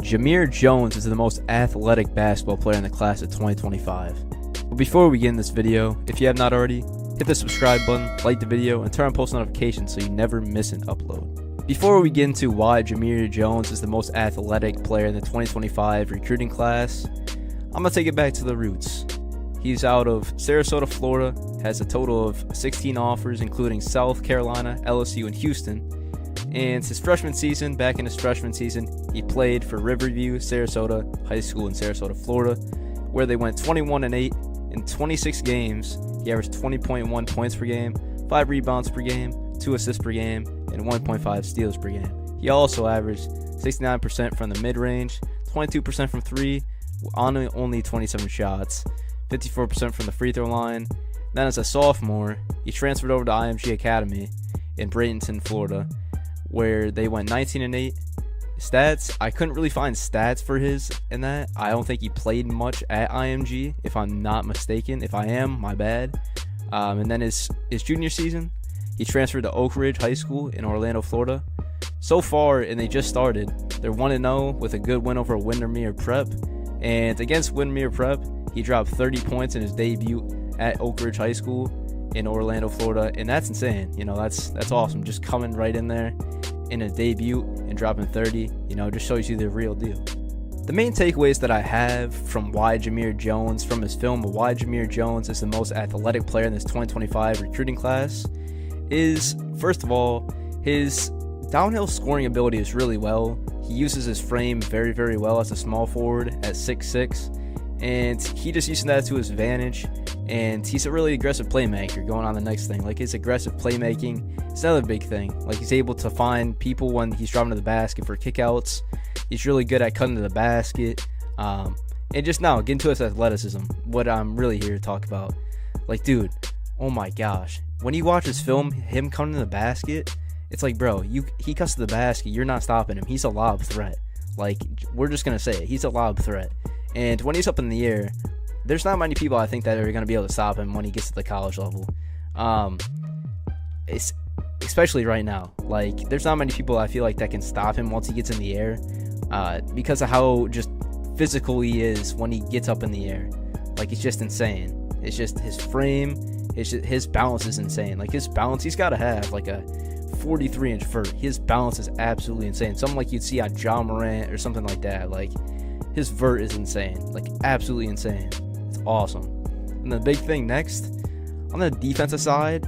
Jamir Jones is the most athletic basketball player in the class of 2025. But before we begin this video, if you have not already, hit the subscribe button, like the video, and turn on post notifications so you never miss an upload. Before we get into why Jamir Jones is the most athletic player in the 2025 recruiting class, I'm going to take it back to the roots. He's out of Sarasota, Florida, has a total of 16 offers, including South Carolina, LSU, and Houston. And his freshman season, back in his freshman season, he played for Riverview, Sarasota High School in Sarasota, Florida, where they went 21-8 in 26 games. He averaged 20.1 points per game, 5 rebounds per game, 2 assists per game, and 1.5 steals per game. He also averaged 69% from the mid-range, 22% from 3, on only 27 shots, 54% from the free throw line. Then as a sophomore, he transferred over to IMG Academy in Bradenton, Florida, where they went 19-8. Stats, I couldn't really find stats for his in that. I don't think he played much at IMG, if I'm not mistaken. If I am, my bad. And then his junior season, he transferred to Oak Ridge High School in Orlando, Florida. So far, and they just started, they're 1-0 with a good win over Windermere Prep. And against Windermere Prep, he dropped 30 points in his debut at Oak Ridge High School in Orlando, Florida, and that's insane. You know, that's awesome. Just coming right in there in a debut and dropping 30, you know, just shows you the real deal. The main takeaways that I have from why Jamir Jones, from his film, why Jamir Jones is the most athletic player in this 2025 recruiting class is, first of all, his downhill scoring ability is really well. He uses his frame very, very well as a small forward at 6'6", and he just uses that to his advantage. And he's a really aggressive playmaker. Going on the next thing, like his aggressive playmaking is another big thing. Like he's able to find people when he's driving to the basket for kickouts. He's really good at cutting to the basket. And just now, get into his athleticism, what I'm really here to talk about. Like, dude, oh my gosh. When you watch his film, him coming to the basket, it's like, bro, he cuts to the basket, you're not stopping him. He's a lob threat. Like, we're just going to say it. He's a lob threat. And when he's up in the air, there's not many people I think that are going to be able to stop him when he gets to the college level. Especially right now. Like, there's not many people I feel like that can stop him once he gets in the air, because of how just physical he is when he gets up in the air. Like, it's just insane. It's just his frame, his balance is insane. Like, his balance, he's got to have like a 43-inch vert. His balance is absolutely insane. Something like you'd see on John Morant or something like that. Like, his vert is insane. Like, absolutely insane. It's awesome. And the big thing next, on the defensive side,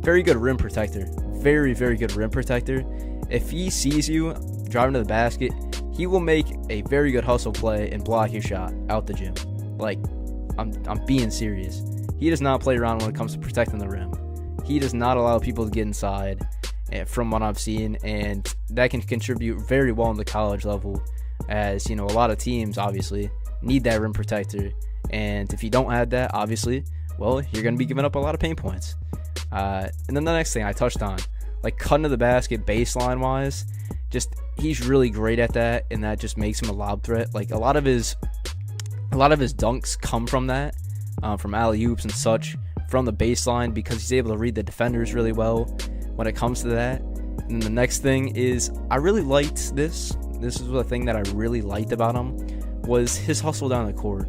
very good rim protector. Very, very good rim protector. If he sees you driving to the basket, he will make a very good hustle play and block your shot out the gym. Like, I'm being serious. He does not play around when it comes to protecting the rim. He does not allow people to get inside, from what I've seen, and that can contribute very well in the college level, as, you know, a lot of teams obviously need that rim protector. And if you don't have that, obviously, well, you're going to be giving up a lot of pain points. And then the next thing I touched on, like cutting to the basket baseline wise, just he's really great at that, and that just makes him a lob threat. Like a lot of his dunks come from that, from alley-oops and such, from the baseline, because he's able to read the defenders really well when it comes to that. And the next thing is, I really liked this. This is the thing that I really liked about him, was his hustle down the court.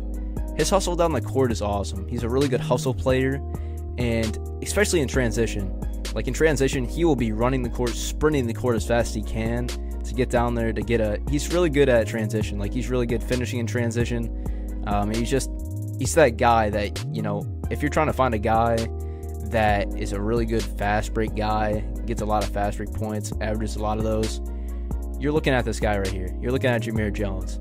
His hustle down the court is awesome. He's a really good hustle player, and especially in transition. Like in transition, he will be running the court, sprinting the court as fast as he can to get down there to get a... He's really good at transition. Like, he's really good finishing in transition. And he's that guy that, you know, if you're trying to find a guy that is a really good fast break guy, gets a lot of fast break points, averages a lot of those, you're looking at this guy right here. You're looking at Jamir Jones.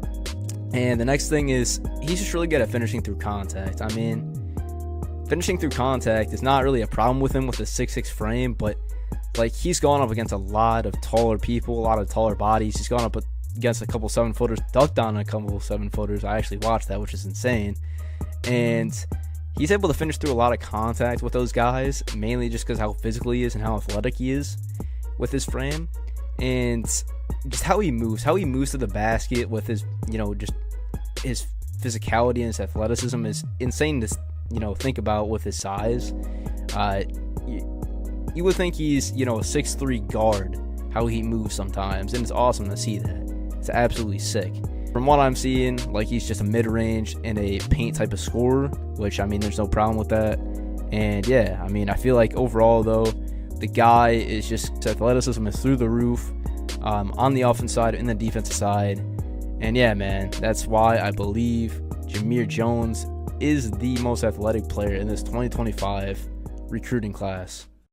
And the next thing is, he's just really good at finishing through contact. I mean, finishing through contact is not really a problem with him with his 6'6" frame, but like, he's gone up against a lot of taller people, a lot of taller bodies. He's gone up against a couple 7-footers, ducked on a couple 7-footers. I actually watched that, which is insane. And he's able to finish through a lot of contact with those guys, mainly just because how physical he is and how athletic he is with his frame. And just how he moves to the basket with his, you know, just his physicality and his athleticism is insane to, you know, think about with his size. You would think he's, you know, a 6'3" guard, how he moves sometimes, and it's awesome to see that. It's absolutely sick. From what I'm seeing, like, he's just a mid-range and a paint type of scorer, which, I mean, there's no problem with that. And yeah, I mean, I feel like overall though, the guy is just, athleticism is through the roof, on the offense side and the defensive side. And yeah, man, that's why I believe Jameer Jones is the most athletic player in this 2025 recruiting class.